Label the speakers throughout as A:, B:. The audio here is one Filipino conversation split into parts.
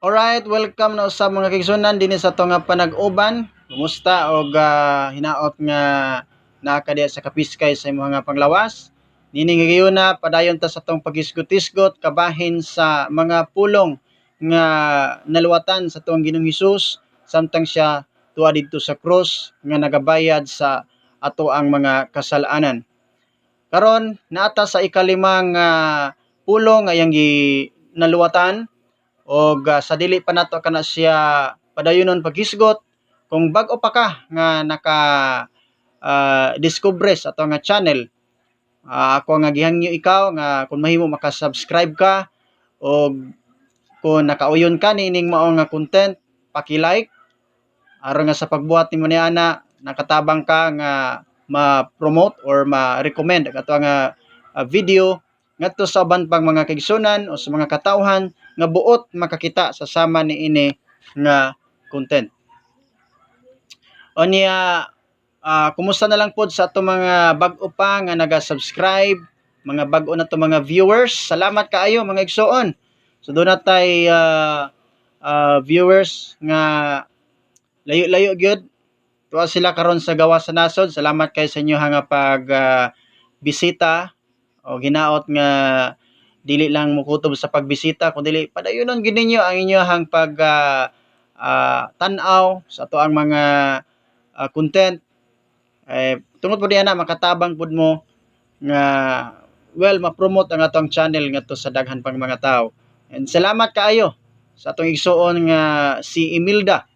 A: Alright, welcome na sa mga kaigsunan dinhi sa ato nga panag-uban. Kumusta og hinaot nga naa ka diha sa kapiskay sa imong nga panglawas? Nini nga gayuna padayon ta sa atong pagisgot-isgot kabahin sa mga pulong nga naluwatan sa atong Ginoong Hesus samtang siya tuwa didto sa krus nga nagabayad sa ato ang mga kasalanan. Karon naata sa ikalimang pulong nga yang naluwatan og sa dili pa nato kana siya padayonon paghisgot kung bag-o pa ka nga naka discover sa ato nga channel, ako nga gihangyo ikaw nga kung mahimo maka-subscribe ka og kung nakauyon ka nining mao nga content, paki-like aron nga sa pagbuhat nimo niana nakatabang ka nga ma-promote or ma-recommend ang ato nga video ngadto sa uban pang mga kaigsunan o sa mga katawhan nga buot makakita sa sama niini nga content. O niya kumusta na lang pod sa ato mga bag-o pa nga naga-subscribe, mga bag-o na to mga viewers. Salamat kaayo mga igsoon. So do na tay viewers nga layo-layo gyud. Tuwa sila karon sa gawa sa nasod. Salamat kay sa inyo nga pag bisita o ginaot nga dili lang mukutob sa pagbisita kundi padayonon gid ninyo ang inyong pag tan-aw sa ato ang mga content. Tungod po diana makatabang pud mo nga ma-promote ang atong channel ngadto sa daghan pang mga tao. And salamat kaayo sa atong igsuon nga si Imelda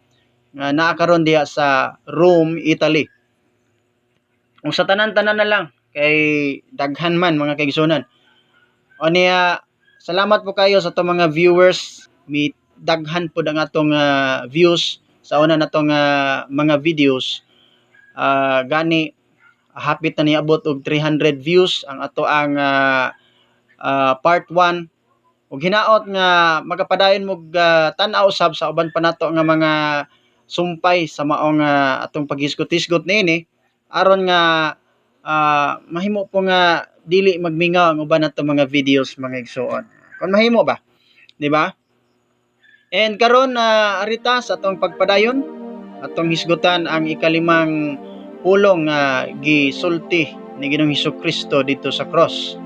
A: nga naa karon diha sa Rome, Italy. Kung sa tanan-tanan na lang kay daghan man mga kaigsunan. O niya salamat po kayo sa atong mga viewers. Mi daghan po ang atong views sa una natong mga videos. Gani hapit na niabot og 300 views ang ato ang part 1 ug hinaot nga magapadayon mo tan-aw sab sa uban pa nato nga mga sumpay sa maong atong paghisgot-hisgot niini aron nga mahimo po nga dili magmingaw ang uban nato mga videos mga igsuon. Kon mahimo ba? Di ba? And karon arita sa atong pagpadayon atong hisgutan ang ikalimang pulong nga gisulti ni Ginoong Hesukristo dito sa cross.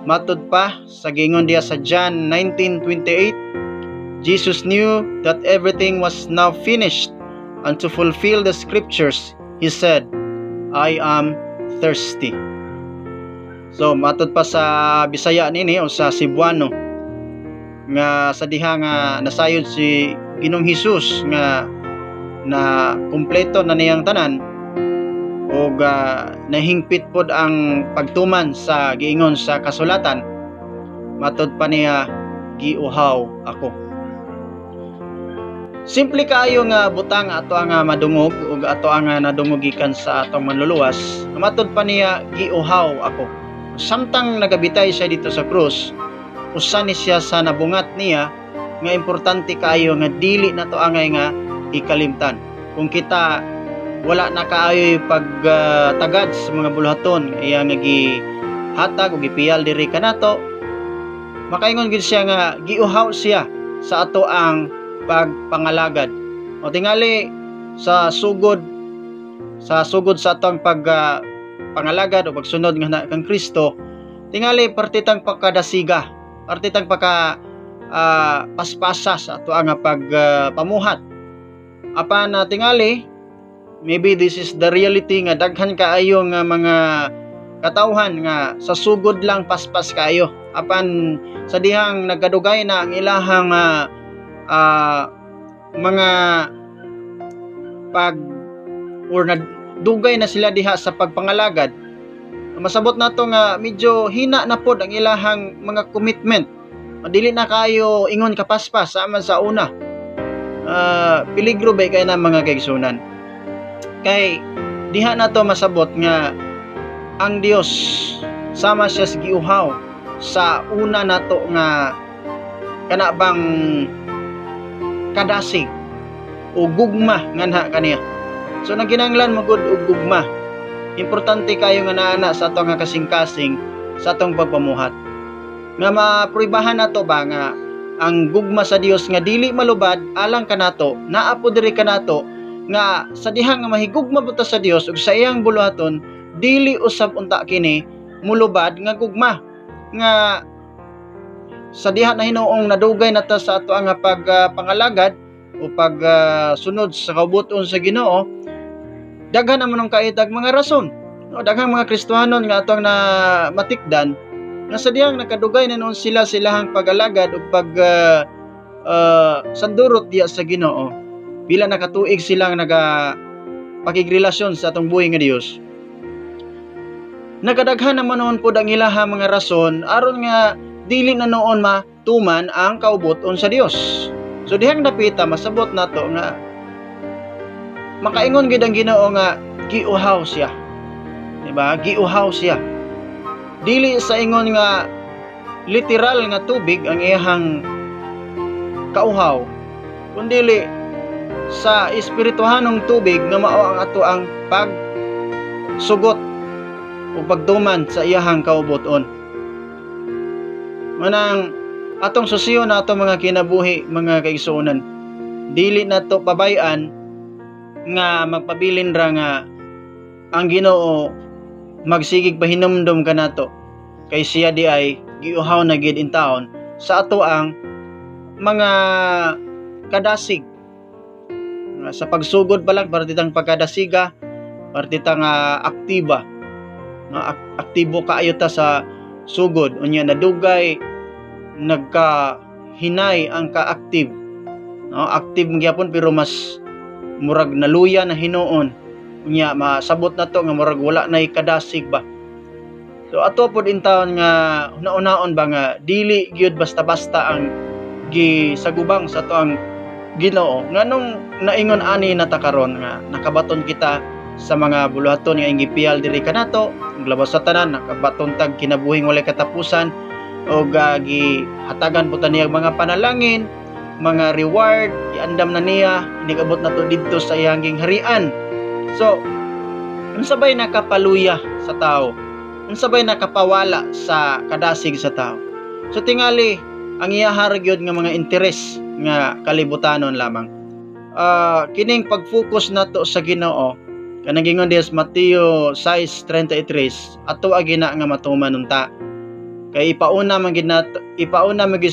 A: Matud pa sa giingon diha sa John 19:28, Jesus knew that everything was now finished, and to fulfill the scriptures, he said, I am thirsty. So matud pa sa Bisaya nini o sa Cebuano nga sa diha nga nasayod si Ginoong Hesus nga na kumpleto na niyang tanan ug nahingpit pod ang pagtuman sa giingon sa kasulatan. Matud pa niya, giuhaw ako. Simple kaayo nga butang ato ang madungog ug ato ang nadungog gikan sa atong manluluwas. Matud pa niya, giuhaw ako. Samtang nagabitay siya dito sa krus, usa ni siya sa nabungat niya nga importante kaayo nga dili nato angay nga ikalimtan. Kung kita wala na kaayoy pagtagad sa mga buluhaton iya nga gihatag o gipiyal diri kanato, makaingon gid siya nga giuhaw siya sa ato ang pagpangalagad. O tingali sa sugod sa atong pangalagad o pagsunod nga kang Kristo, tingali partitang pagkadasiga, partitang paspasa sa ato ang pagpamuhat. Apan tingali maybe this is the reality nga daghan kaayo nga mga katawhan nga sa sugod lang paspas kaayo. Apan sa dihang nagkadugay na ang ilahang mga dugay na sila diha sa pagpangalagad, masabot nato nga medyo hina na pod ang ilahang mga commitment. Dili na kayo ingon kapaspas sama sa una. Peligro ba kay na mga kaigsunan? Kay diha na to masabot nga ang Dios sama siya sa giuhaw sa una nato nga kana bang kadasig o gugma nga na kaniya. So naginanglan magud og gugma. Importante kayo nga naana sa atong nga kasing-kasing sa atong pagpamuhat. Nga mapribahan nato ba nga ang gugma sa Dios nga dili malubad alang kanato, naa po diri kanato nga sa diha nga mahigugma buta sa Dios ug sa iyang buluhaton dili usab unta kini mulubad nga gugma nga sa diha na hinuong nadugay nata sa ato nga pangalagad o sunod sa kaubuton sa Ginoo, daghan naman ang kaidag mga rason. No, daghang mga Kristiyanon nga atong na matikdan nga sa diyang nakadugay na noon silahang pag-alagad o sandurot diya sa Ginoo. Pila nakatuig silang pakigrelasyon sa atong buhay nga Dios. Nakadaghan naman noon po ang ilaha mga rason aron nga dili na noon matuman ang kaubuton sa Dios. So dihang napita masabot nato nga makaingon gid ang Ginoo nga giuhaw siya. Diba? Giuhaw siya. Dili sa ingon nga literal nga tubig ang iyang kauhaw, kundi sa espirituhanong tubig nga mao ang ato ang pagsugot o pagduman sa iyang kaubuton. Manang atong susiyo na atong mga kinabuhi mga kaigsuonan, dili nato pabayan nga magpabilin ra nga ang Ginoo magsigig pahinumdom kanato kay siya di ay giuhaw na gid in taon sa ato ang mga kadasig. Sa pagsugod pa lang partitang pagkadasiga, partitang aktiba. Aktibo kaayo ta sa sugod unya nadugay nagkahinay ang ka-active. Active gyapon pero mas murag naluya na hinuon. Unya masabot na to nga murag wala nay kadasig ba. So ato pod in taon nga una-unaon ba nga dili gyud basta-basta ang gisagubang sa ato ang Ginoo nganong naingon ani nata karon nga nakabaton kita sa mga buluhaton nga gipiyal diri kanato glabas sa tanan, nakabaton tag kinabuhing walay katapusan o gihatagan po taniyang mga panalangin, mga reward iandam na niya inigabot na to didto sa iyang harian. So unsabay nakapaluya sa tao, unsabay nakapawala sa kadasig sa tao. So tingali ang iyahar gyud nga mga interes nga kalibutanon lamang. Kining pag-focus nato sa Ginoo kanang gingon diha Mateo 6:33 ato agina nga matuman unta. Kay ipauna man gid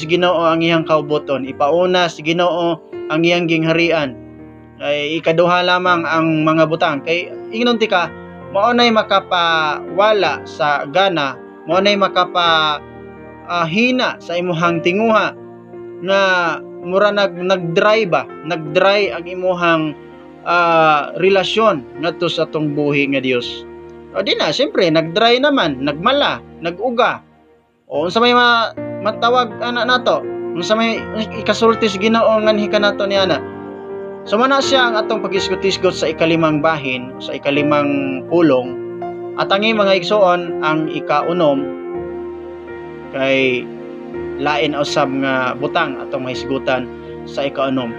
A: Ginoo ang iyang kaubuton, ipauna si Ginoo ang iyang gingharian. Ay ikaduha lamang ang mga butang. Kay ingnon ti ka mao nay makapawala sa gana, mao nay hina sa imuhang tinguha nga mura nagdry ang imuhang relasyon ngadto sa atong buhi nga Dios. O di na siyempre nagdry naman, nagmala, naguga. O unsa may matawag ana nato? Unsa may ikasulti sa Ginoo nganhi kanato niana? So mana siya ang atong pag-isgot-isgot sa ikalimang bahin, sa ikalimang pulong. At ang mga igsoon ang ikaunom kay lain usab nga butang atong mahisgutan sa ikaunom.